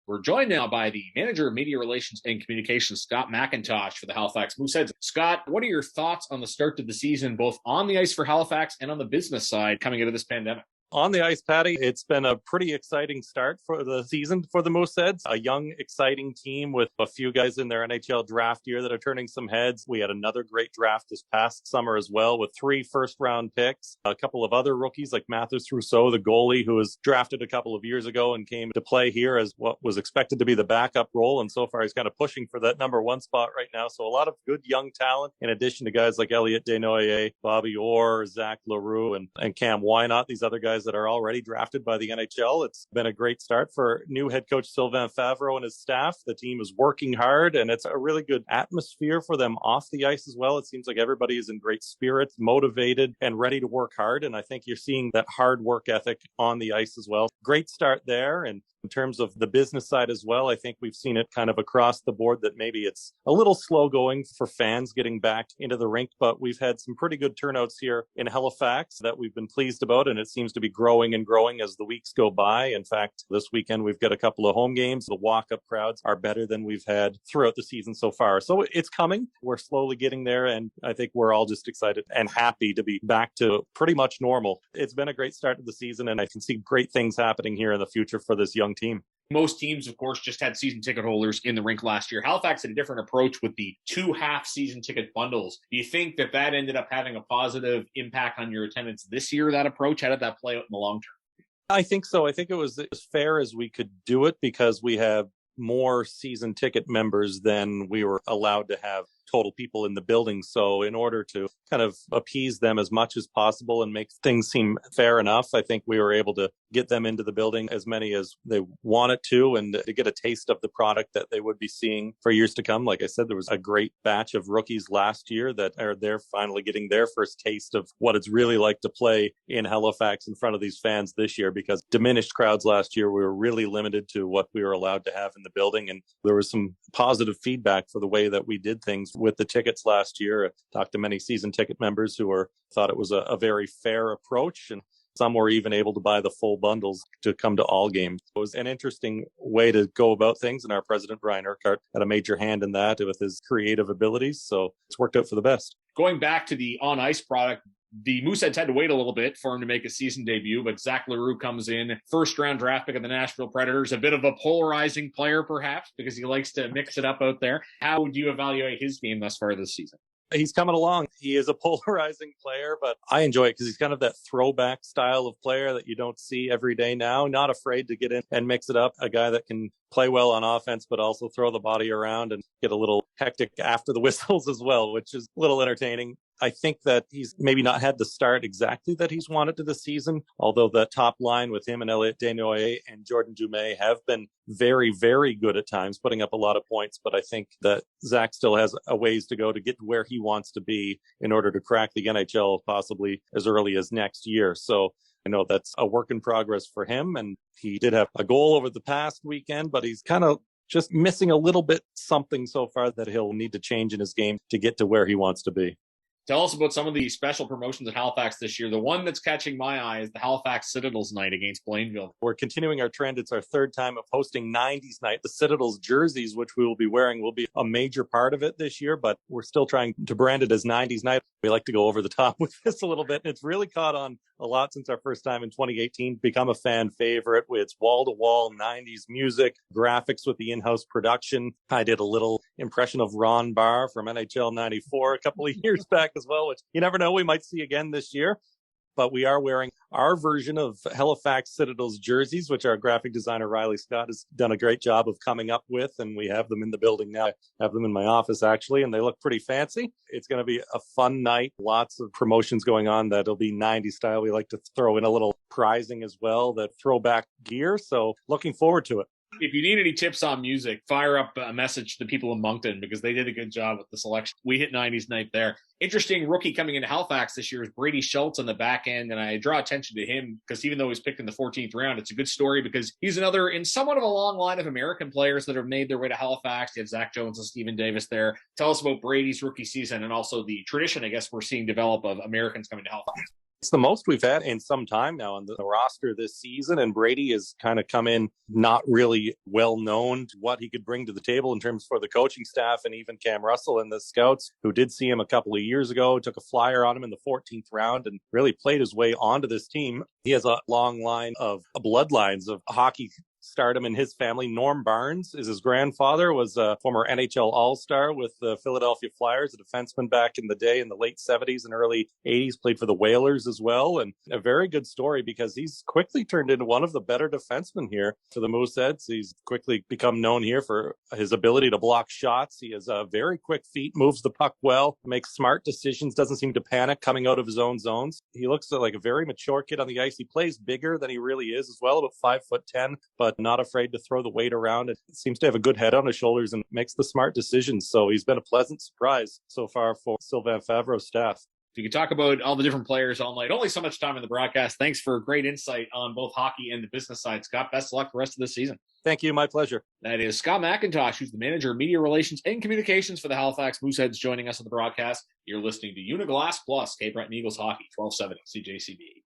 We're joined now by the Manager of Media Relations and Communications, Scott MacIntosh, for the Halifax Mooseheads. Scott, what are your thoughts on the start of the season, both on the ice for Halifax and on the business side coming out of this pandemic? On the ice, Patty, it's been a pretty exciting start for the season for the Mooseheads. A young, exciting team with a few guys in their NHL draft year that are turning some heads. We had another great draft this past summer as well with 3 first-round picks. A couple of other rookies like Mathis Rousseau, the goalie, who was drafted a couple of years ago and came to play here as what was expected to be the backup role. And so far, he's kind of pushing for that number 1 spot right now. So a lot of good young talent, in addition to guys like Elliot Desnoyers, Bobby Orr, Zach Larue, and Cam Wynot, these other guys that are already drafted by the NHL. It's been a great start for new head coach Sylvain Favreau and his staff. The team is working hard, and it's a really good atmosphere for them off the ice as well. It seems like everybody is in great spirits, motivated, and ready to work hard. And I think you're seeing that hard work ethic on the ice as well. Great start there. And in terms of the business side as well, I think we've seen it kind of across the board that maybe it's a little slow going for fans getting back into the rink, but we've had some pretty good turnouts here in Halifax that we've been pleased about, and it seems to be growing and growing as the weeks go by. In fact, this weekend we've got a couple of home games. The walk-up crowds are better than we've had throughout the season so far. So it's coming. We're slowly getting there, and I think we're all just excited and happy to be back to pretty much normal. It's been a great start to the season, and I can see great things happening here in the future for this young team. Most teams, of course, just had season ticket holders in the rink last year. Halifax had a different approach with the 2 half-season ticket bundles. Do you think that ended up having a positive impact on your attendance this year, that approach? How did that play out in the long term? I think so. I think it was as fair as we could do it because we have more season ticket members than we were allowed to have total people in the building. So in order to kind of appease them as much as possible and make things seem fair enough, I think we were able to get them into the building as many as they wanted to and to get a taste of the product that they would be seeing for years to come. Like I said, there was a great batch of rookies last year that are there finally getting their first taste of what it's really like to play in Halifax in front of these fans this year, because diminished crowds last year, we were really limited to what we were allowed to have in the building. And there was some positive feedback for the way that we did things with the tickets last year. I talked to many season ticket members who thought it was a very fair approach, and some were even able to buy the full bundles to come to all games. It was an interesting way to go about things, and our president, Brian Urquhart, had a major hand in that with his creative abilities, so it's worked out for the best. Going back to the on-ice product, the Mooseheads had to wait a little bit for him to make a season debut, but Zach Larue comes in, first-round draft pick of the Nashville Predators, a bit of a polarizing player, perhaps, because he likes to mix it up out there. How do you evaluate his game thus far this season? He's coming along. He is a polarizing player, but I enjoy it because he's kind of that throwback style of player that you don't see every day now. Not afraid to get in and mix it up. A guy that can play well on offense, but also throw the body around and get a little hectic after the whistles as well, which is a little entertaining. I think that he's maybe not had the start exactly that he's wanted to the season, although the top line with him and Elliot Desnoyers and Jordan Dumais have been very, very good at times, putting up a lot of points. But I think that Zach still has a ways to go to get to where he wants to be in order to crack the NHL possibly as early as next year. So I know that's a work in progress for him. And he did have a goal over the past weekend, but he's kind of just missing a little bit something so far that he'll need to change in his game to get to where he wants to be. Tell us about some of the special promotions at Halifax this year. The one that's catching my eye is the Halifax Citadels night against Blainville. We're continuing our trend. It's our 3rd time of hosting 90s night. The Citadels jerseys, which we will be wearing, will be a major part of it this year, but we're still trying to brand it as 90s night. We like to go over the top with this a little bit. And it's really caught on a lot since our first time in 2018, become a fan favorite. It's wall-to-wall 90s music, graphics with the in-house production. I did a little impression of Ron Barr from NHL 94 a couple of years back as well, which you never know, we might see again this year. But we are wearing our version of Halifax Citadels jerseys, which our graphic designer Riley Scott has done a great job of coming up with. And we have them in the building now. I have them in my office, actually, and they look pretty fancy. It's going to be a fun night. Lots of promotions going on that'll be 90s style. We like to throw in a little prizing as well, that throwback gear. So looking forward to it. If you need any tips on music, fire up a message to the people in Moncton because they did a good job with the selection. We hit 90s night there. Interesting rookie coming into Halifax this year is Brady Schultz on the back end, and I draw attention to him because even though he's picked in the 14th round, it's a good story because he's another in somewhat of a long line of American players that have made their way to Halifax. You have Zach Jones and Stephen Davis there. Tell us about Brady's rookie season and also the tradition, I guess, we're seeing develop of Americans coming to Halifax. It's the most we've had in some time now on the roster this season, and Brady has kind of come in not really well known to what he could bring to the table in terms for the coaching staff, and even Cam Russell and the scouts who did see him a couple of years ago, took a flyer on him in the 14th round and really played his way onto this team. He has a long line of bloodlines of hockey stardom in his family. Norm Barnes is his grandfather, was a former NHL All-Star with the Philadelphia Flyers, a defenseman back in the day in the late 70s and early 80s, played for the Whalers as well. And a very good story because he's quickly turned into one of the better defensemen here for the Mooseheads. He's quickly become known here for his ability to block shots. He has a very quick feet, moves the puck well, makes smart decisions, doesn't seem to panic coming out of his own zones. He looks like a very mature kid on the ice. He plays bigger than he really is as well, about 5'10", but not afraid to throw the weight around. It seems to have a good head on his shoulders and makes the smart decisions. So he's been a pleasant surprise so far for Sylvain Favreau's staff. You can talk about all the different players all night. Only so much time in the broadcast. Thanks for great insight on both hockey and the business side, Scott. Best of luck the rest of the season. Thank you. My pleasure. That is Scott MacIntosh, who's the manager of media relations and communications for the Halifax Mooseheads, joining us on the broadcast. You're listening to Uniglass Plus, Cape Breton Eagles Hockey, 1270 CJCB.